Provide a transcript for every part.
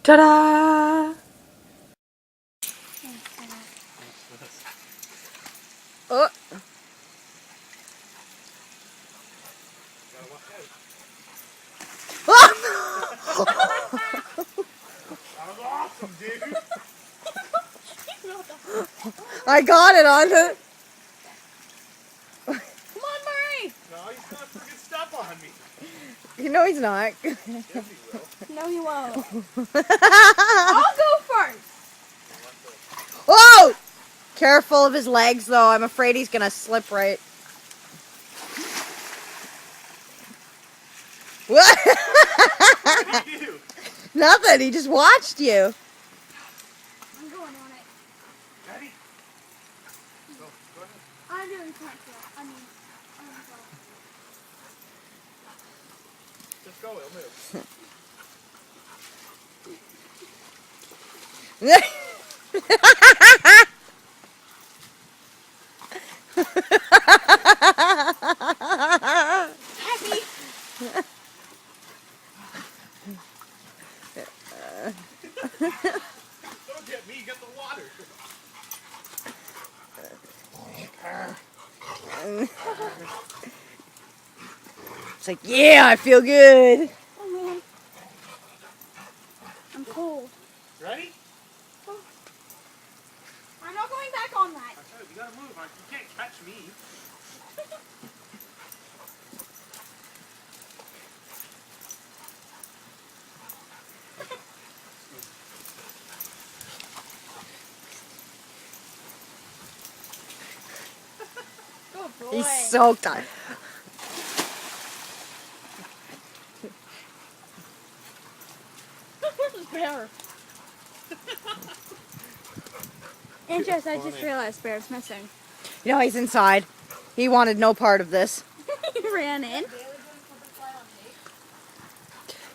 Ta-da! Oh. That was awesome, dude. I got it on it. Come on, Murray! No, he's gonna freaking step on me. You know he's not. Yes, he will. No, you won't. I'll go first. Whoa! Careful of his legs, though. I'm afraid he's gonna slip right. What? What did you do? Nothing. He just watched you. I'm going on it. Ready? Go ahead. I'm doing cartwheel. I'm going. Just go, it'll move. Happy. Don't get me, get the water. It's like, yeah, I feel good. Oh, man. I'm cold. Ready? I'm not going back on that. I said, you gotta move. You can't catch me. Good boy. He's so tired. Bear. And Jess, I just realized Bear's missing. You know, he's inside. He wanted no part of this. He ran in.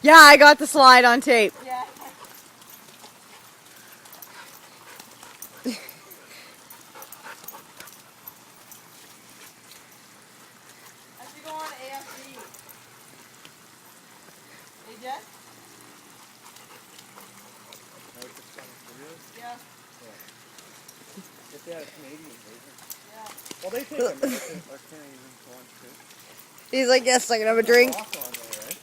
Yeah, I got the slide on tape. Yeah. I should go on AFC. Hey, Jess? Yeah. If they had a Canadian version. Yeah. Well, they take American or Canadian ones too. He's like, yes, I can have a drink. Off on there, right?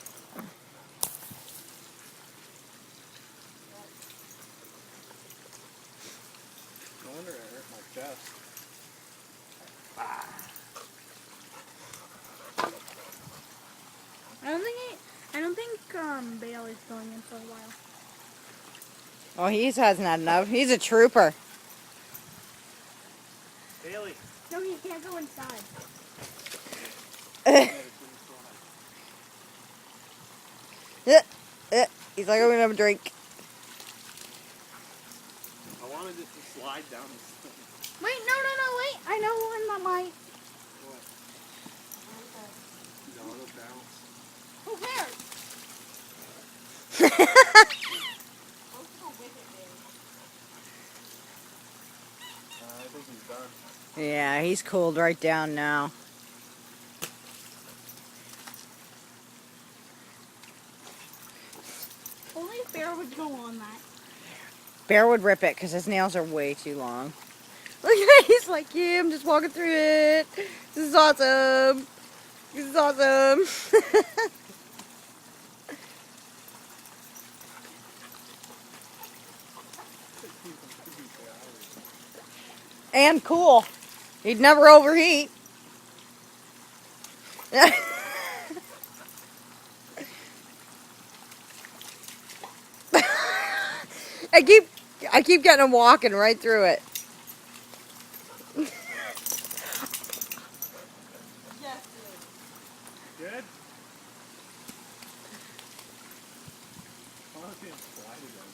No wonder it hurt my chest. I don't think Bailey's going in for a while. Oh, he hasn't had enough. He's a trooper. Bailey. No, he can't go inside. He's like, I'm gonna have a drink. I wanted it to slide down the stone. Wait, no, wait. I know when that might. What? No, it'll bounce. Oh, there. I think he's done. Yeah, he's cooled right down now. Only if Bear would go on that. Bear would rip it because his nails are way too long. Look at that. He's like, yeah, I'm just walking through it. This is awesome. This is awesome. And cool. He'd never overheat. I keep getting him walking right through it. Yes, Good? I want to see him slide again.